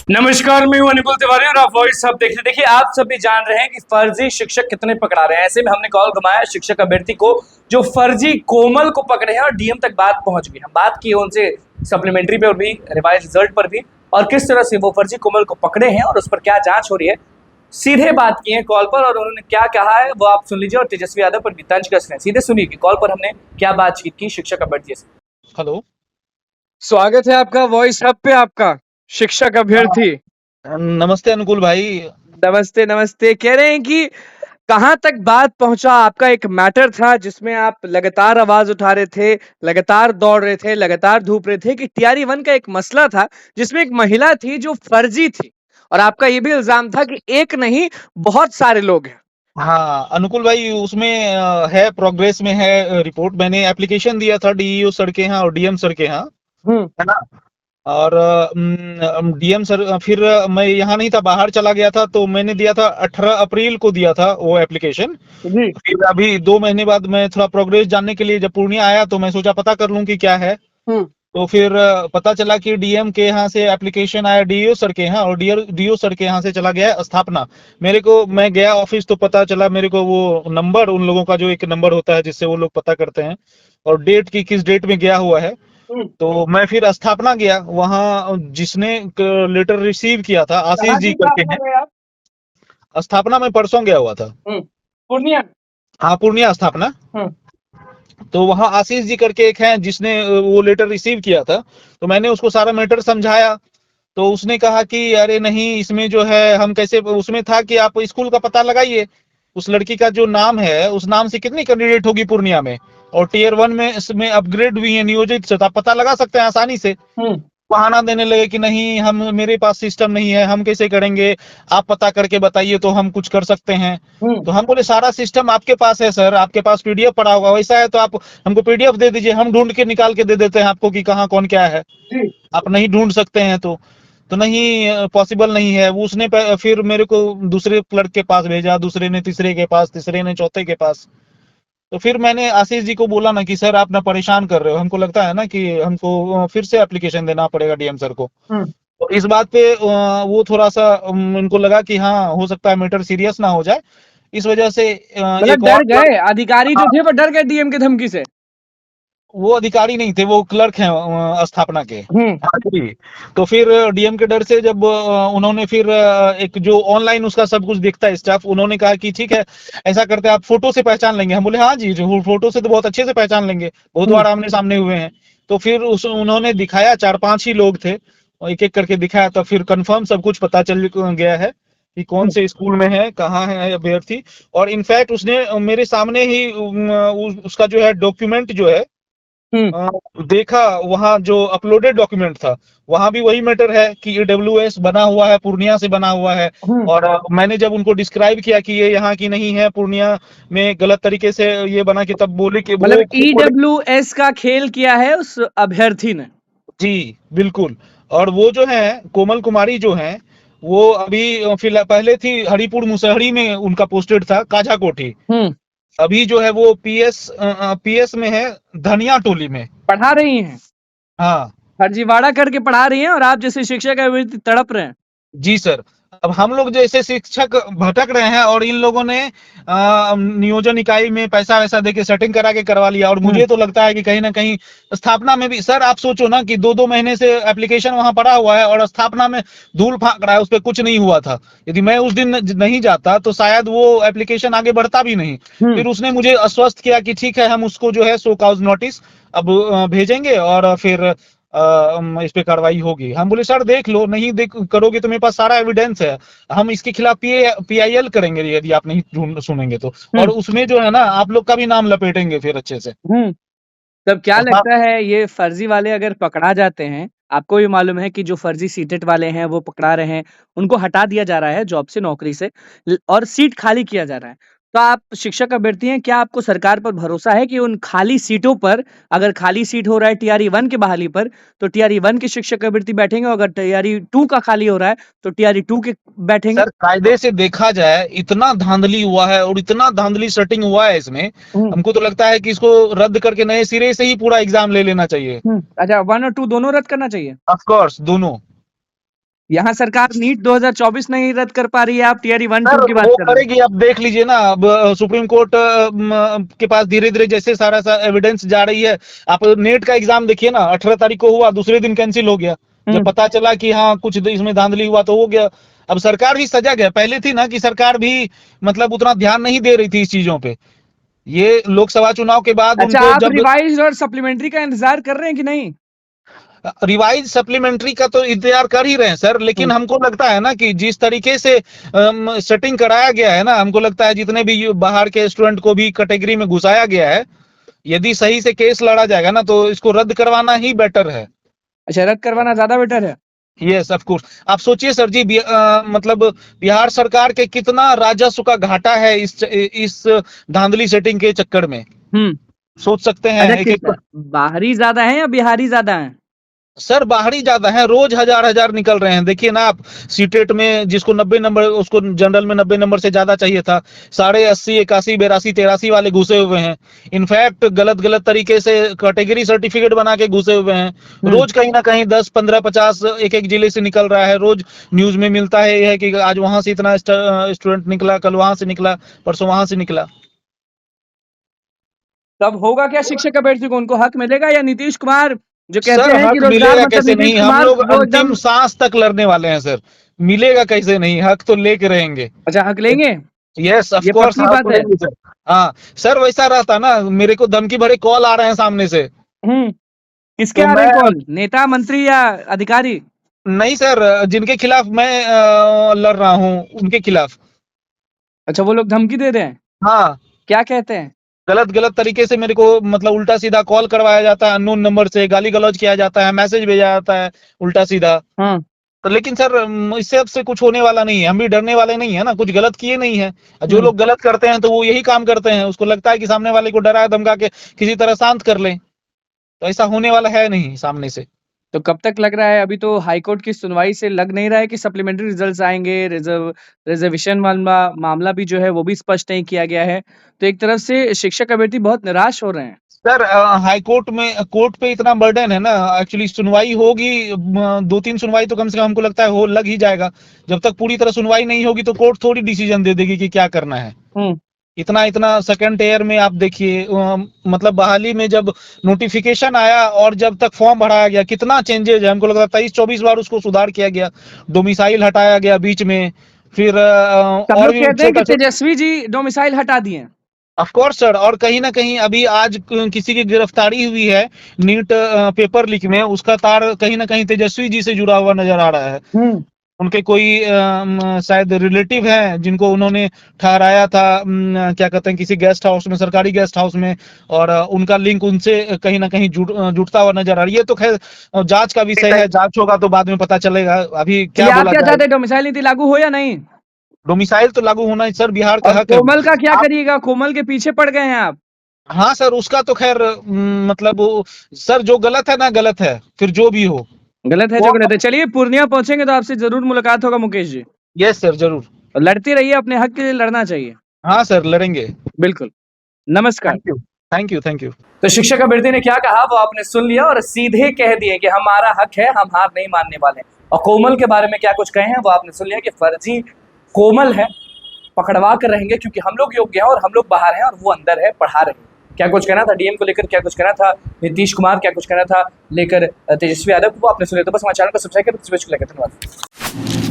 नमस्कार, मैं हूं अनिकुल तिवारी और आप वॉइस हब देख रहे हैं। देखिए, आप सब भी जान रहे हैं कि फर्जी शिक्षक कितने पकड़ा रहे हैं। ऐसे में हमने कॉल घुमाया शिक्षक अभ्यर्थी को जो फर्जी कोमल को पकड़े हैं और डीएम तक बात पहुंच गई। हम बात की उनसे सप्लीमेंट्री पे और भी रिवाइज रिजल्ट पर भी, और किस तरह से वो फर्जी कोमल को पकड़े हैं और उस पर क्या जांच हो रही है। सीधे बात की है कॉल पर और उन्होंने क्या कहा है वो आप सुन लीजिए और तेजस्वी यादव पर भी तंज कस रहे हैं। सीधे सुनिए कि कॉल पर हमने क्या बातचीत की शिक्षक अभ्यर्थी से। हेलो। स्वागत है आपका वॉइस हब पे। आपका शिक्षक अभ्यर्थी। नमस्ते अनुकुल भाई। नमस्ते नमस्ते। कह रहे हैं कि कहां तक बात पहुंचा। आपका एक मैटर था जिसमें आप लगातार आवाज उठा रहे थे, लगातार दौड़ रहे थे, लगातार धूप रहे थे कि टीआरई 1 का एक मसला था जिसमें एक महिला थी जो फर्जी थी, और आपका ये भी इल्जाम था कि एक नहीं बहुत सारे लोग हैं। हाँ अनुकुल भाई, उसमें है, प्रोग्रेस में है रिपोर्ट। मैंने एप्लीकेशन दिया था डीईओ सर के यहाँ और डीएम सर के यहाँ, है ना। और डीएम सर फिर मैं यहाँ नहीं था, बाहर चला गया था, तो मैंने दिया था 18 अप्रैल को दिया था वो एप्लीकेशन। जी। फिर अभी 2 महीने बाद मैं थोड़ा प्रोग्रेस जानने के लिए जब पूर्णिया आया तो मैं सोचा पता कर लूं कि क्या है। तो फिर पता चला कि डीएम के यहाँ से एप्लीकेशन आया डीओ सर के यहाँ, और डीओ सर के यहाँ से चला गया स्थापना। मेरे को, मैं गया ऑफिस तो पता चला मेरे को वो नंबर, उन लोगों का जो एक नंबर होता है जिससे वो लोग पता करते हैं, और डेट की किस डेट में गया हुआ है। तो मैं फिर स्थापना गया, वहाँ जिसने लेटर रिसीव किया था आशीष जी करके हैं। स्थापना में परसों गया हुआ था। पूर्णिया। हाँ, पूर्णिया स्थापना। तो वहां आशीष जी करके एक हैं जिसने वो लेटर रिसीव किया था। तो मैंने उसको सारा मैटर समझाया, तो उसने कहा कि अरे नहीं, इसमें जो है हम कैसे, उसमें था कि आप स्कूल का पता लगाइए, उस लड़की का जो नाम है उस नाम से कितनी कैंडिडेट होगी पूर्णिया में, और टीयर 1 में इसमें अपग्रेड हुई है नियोजित से, तो आप पता लगा सकते हैं आसानी से। बहाना देने लगे कि नहीं, हम, मेरे पास सिस्टम नहीं है, हम कैसे करेंगे, आप पता करके बताइए तो हम कुछ कर सकते हैं। तो हम बोले सारा सिस्टम आपके पास है सर, आपके पास पीडीएफ पड़ा होगा, वैसा है तो आप हमको पीडीएफ दे दीजिए, हम ढूंढ के निकाल के दे देते हैं आपको कि कहाँ कौन क्या है। आप नहीं ढूंढ सकते हैं तो नहीं, पॉसिबल नहीं है। वो उसने फिर मेरे को दूसरे क्लर्क के पास भेजा, दूसरे ने तीसरे के पास, तीसरे ने चौथे के पास। तो फिर मैंने आशीष जी को बोला ना कि सर आप ना परेशान कर रहे हो, हमको लगता है ना कि हमको फिर से एप्लीकेशन देना पड़ेगा डीएम सर को। तो इस बात पे वो थोड़ा सा उनको लगा कि हाँ, हो सकता है मैटर सीरियस ना हो जाए, इस वजह से मतलब एक डर और गए अधिकारी जो हाँ, थे, वो डर गए डीएम की धमकी से। वो अधिकारी नहीं थे, वो क्लर्क हैं स्थापना के। हम्म। हाँ जी। तो फिर डीएम के डर से जब उन्होंने फिर एक जो ऑनलाइन उसका सब कुछ देखता है स्टाफ, उन्होंने कहा कि ठीक है, ऐसा करते हैं, आप फोटो से पहचान लेंगे। हम बोले हाँ जी, जो फोटो से तो बहुत अच्छे से पहचान लेंगे, बहुत बार आमने सामने हुए हैं। तो फिर उन्होंने दिखाया, 4-5 ही लोग थे, एक एक करके दिखाया, तो फिर कंफर्म सब कुछ पता चल गया है कि कौन से स्कूल में है, कहाँ है अभ्यर्थी। और इनफैक्ट उसने मेरे सामने ही उसका जो है डॉक्यूमेंट जो है अ, देखा, वहां जो अपलोडेड डॉक्यूमेंट था वहां भी वही मैटर है कि ईडब्ल्यूएस बना हुआ है, पूर्णिया से बना हुआ है। और मैंने जब उनको डिस्क्राइब किया कि ये यहाँ की नहीं है, पूर्णिया में गलत तरीके से ये बना, कि तब बोले कि मतलब वो खुद बोले। ईडब्ल्यूएस का खेल किया है उस अभ्यर्थी ने। जी बिल्कुल। और वो जो है कोमल कुमारी जो है, वो अभी फिलहाल, पहले थी हरिपुर मुसहरी में, उनका पोस्टेड था काजा कोठी। अभी जो है वो पीएस में है, धनिया टोली में। पढ़ा रही हैं, हाँ फर्जीवाड़ा करके पढ़ा रही हैं, और आप जैसे शिक्षक अभ्यर्थी तड़प रहे हैं। जी सर। अब हम लोग जैसे शिक्षक भटक रहे हैं, और इन लोगों ने नियोजन इकाई में पैसा वैसा देके सेटिंग करा के करवा लिया। और मुझे तो लगता है कि कहीं ना कहीं स्थापना में भी, सर आप सोचो ना कि 2-2 महीने से एप्लीकेशन वहां पड़ा हुआ है और स्थापना में धूल फाक रहा है, उस पर कुछ नहीं हुआ था। यदि मैं उस दिन नहीं जाता तो शायद वो एप्लीकेशन आगे बढ़ता भी नहीं। फिर उसने मुझे आश्वस्त किया कि ठीक है, हम उसको जो है शो कॉज नोटिस अब भेजेंगे, और फिर इस पे कार्रवाई होगी। हम बोले सर देख लो, नहीं देख करोगे तो मेरे पास सारा एविडेंस है, हम इसके खिलाफ पीआईएल करेंगे यदि आप नहीं सुनेंगे तो। और उसमें जो है ना, आप लोग का भी नाम लपेटेंगे फिर अच्छे से। तब क्या हाँ लगता है ये फर्जी वाले अगर पकड़ा जाते हैं, आपको भी मालूम है कि जो फर्जी सीटेट वाले हैं वो पकड़ा रहे हैं, उनको हटा दिया जा रहा है जॉब से, नौकरी से, और सीट खाली किया जा रहा है। तो आप शिक्षक अभ्यर्थी हैं, क्या आपको सरकार पर भरोसा है कि उन खाली सीटों पर, अगर खाली सीट हो रहा है टीआरई 1 की बहाली पर, तो टीआरई 1 के शिक्षक अभ्यर्थी बैठेंगे, और अगर टीआरई 2 का खाली हो रहा है तो टीआरई 2 के बैठेंगे? सर, कायदे से देखा जाए इतना धांधली हुआ है और इतना धांधली सेटिंग हुआ है इसमें, हमको तो लगता है कि इसको रद्द करके नए सिरे से ही पूरा एग्जाम ले लेना चाहिए। अच्छा, 1 और 2 दोनों रद्द करना चाहिए। ऑफ कोर्स दोनों। यहाँ सरकार नीट 2024 नहीं रद्द कर पा रही है, आप टियर 1 सर 2 की बात वो कर रहे हैं। करेगी, अब देख लीजिए ना, अब सुप्रीम कोर्ट के पास धीरे धीरे जैसे सारा सा एविडेंस जा रही है। आप नेट का एग्जाम देखिए ना, 18 तारीख को हुआ, दूसरे दिन कैंसिल हो गया। जब पता चला कि हाँ कुछ इसमें धांधली हुआ तो हो गया। अब सरकार भी सजग है, पहले थी ना कि सरकार भी मतलब उतना ध्यान नहीं दे रही थी इस चीजों पे। ये लोकसभा चुनाव के बाद अच्छा, उनको आप जब रिवाइज और सप्लीमेंट्री का इंतजार कर रहे हैं कि नहीं? रिवाइज सप्लीमेंट्री का तो इंतजार कर ही रहे हैं सर, लेकिन हमको लगता है ना कि जिस तरीके से सेटिंग कराया गया है ना, हमको लगता है जितने भी बाहर के स्टूडेंट को भी कैटेगरी में घुसाया गया है, यदि सही से केस लड़ा जाएगा ना तो इसको रद्द करवाना ही बेटर है। अच्छा, रद्द करवाना ज्यादा बेटर है। Yes of course. आप सोचिए सर जी, मतलब बिहार सरकार के कितना राजस्व का घाटा है इस धांधली सेटिंग के चक्कर में, सोच सकते हैं। अच्छा, कितना बाहरी ज्यादा है या बिहारी ज्यादा है? सर बाहरी ज्यादा है, रोज हजार हजार निकल रहे हैं। देखिए ना आप, सीटेट में जिसको 90 नंबर, उसको जनरल में 90 नंबर से ज्यादा चाहिए था, 80, 81, 82, 83 वाले घुसे हुए हैं। इनफैक्ट गलत गलत तरीके से कैटेगरी सर्टिफिकेट बना के घुसे हुए हैं। रोज कहीं ना कहीं 10, 15, 50 एक एक जिले से निकल रहा है। रोज न्यूज में मिलता है यह है कि आज वहां से इतना स्टूडेंट निकला, कल वहां से निकला, परसों वहां से निकला। तब होगा क्या शिक्षक अभ्यर्थी को, उनको हक मिलेगा या नीतीश कुमार जो कहते सर हैं कि हक रोजगार मिलेगा मतलब कैसे नीतीश नहीं, हम कुमार लोग वो एकदम। अंतिम सांस तक लड़ने वाले हैं सर। मिलेगा कैसे नहीं, हक तो लेके रहेंगे। अच्छा, हक लेंगे, यस ऑफ ये कोर्स पक्की बात है। सर। हाँ सर, वैसा रहता ना, मेरे को धमकी भरे कॉल आ रहे हैं सामने से। किसके तो आ रहे मैं हैं कॉल, नेता, मंत्री या अधिकारी? नहीं सर, जिनके खिलाफ मैं लड़ रहा हूँ उनके खिलाफ। अच्छा, वो लोग धमकी दे रहे हैं, हाँ, क्या कहते हैं? गलत गलत तरीके से मेरे को मतलब उल्टा सीधा कॉल करवाया जाता है, अननोन नंबर से गाली गलौज किया जाता है, मैसेज भेजा जाता है उल्टा सीधा। तो लेकिन सर इससे अब से कुछ होने वाला नहीं है, हम भी डरने वाले नहीं है ना, कुछ गलत किए नहीं है। जो लोग गलत करते हैं तो वो यही काम करते हैं, उसको लगता है कि सामने वाले को डरा धमका के किसी तरह शांत कर लें, तो ऐसा होने वाला है नहीं सामने से। तो कब तक लग रहा है, अभी तो हाईकोर्ट की सुनवाई से लग नहीं रहा है कि सप्लीमेंट्री रिजल्ट्स आएंगे, रिजर्वेशन मामला भी जो है वो भी स्पष्ट नहीं किया गया है, तो एक तरफ से शिक्षक अभ्यर्थी बहुत निराश हो रहे हैं। सर हाई कोर्ट में, कोर्ट पे इतना बर्डन है ना, एक्चुअली सुनवाई होगी 2-3 सुनवाई तो कम से कम हमको लगता है हो लग ही जाएगा। जब तक पूरी तरह सुनवाई नहीं होगी तो कोर्ट थोड़ी डिसीजन दे देगी कि क्या करना है। इतना इतना सेकंड ईयर में आप देखिए, मतलब बहाली में जब नोटिफिकेशन आया और जब तक फॉर्म भराया गया, कितना चेंजेज है। हमको लगता है 23-24 बार उसको सुधार किया गया, डोमिसाइल हटाया गया बीच में, फिर और भी कहते हैं कि छोटा। तेजस्वी जी डोमिसाइल हटा दिए। ऑफ कोर्स सर, और कहीं ना कहीं अभी आज किसी की गिरफ्तारी हुई है नीट पेपर लीक में, उसका तार कहीं ना कहीं तेजस्वी जी से जुड़ा हुआ नजर आ रहा है। उनके कोई शायद रिलेटिव हैं जिनको उन्होंने ठहराया था, क्या कहते हैं, किसी गेस्ट हाउस में, सरकारी गेस्ट हाउस में, और उनका लिंक उनसे कहीं ना कहीं जुड़ता हुआ नजर आ रहा है। ये तो खैर जांच का विषय है, जांच होगा तो बाद में पता चलेगा। अभी क्या बोला जाए। चाहते, डोमिसाइल नीति लागू हो या नहीं? डोमिसाइल तो लागू होना है सर, बिहार का हक है। कोमल का क्या करिएगा, कोमल के पीछे पड़ गए हैं आप। हाँ सर, उसका तो खैर मतलब सर जो गलत है ना गलत है, फिर जो भी हो गलत है जो गलत है। चलिए, पूर्णिया पहुंचेंगे तो आपसे जरूर मुलाकात होगा मुकेश जी। यस सर, जरूर। और लड़ते रहिए, अपने हक के लिए लड़ना चाहिए। हाँ सर, लड़ेंगे बिल्कुल। नमस्कार। Thank you thank you. तो शिक्षक अभ्यर्थी ने क्या कहा वो आपने सुन लिया, और सीधे कह दिए कि हमारा हक है, हम हार नहीं मानने वाले। और कोमल के बारे में क्या कुछ कहे हैं वो आपने सुन लिया कि फर्जी कोमल है, पकड़वा कर रहेंगे क्योंकि हम लोग योग्य हैं और हम लोग बाहर हैं और वो अंदर है, पढ़ा रहे हैं। क्या कुछ कहना था डीएम को लेकर, क्या कुछ कहना था नीतीश कुमार, क्या कुछ कहना था लेकर तेजस्वी यादव को, वो आपने सुने। तो बस हमारे चैनल को सब्सक्राइब करें। धन्यवाद।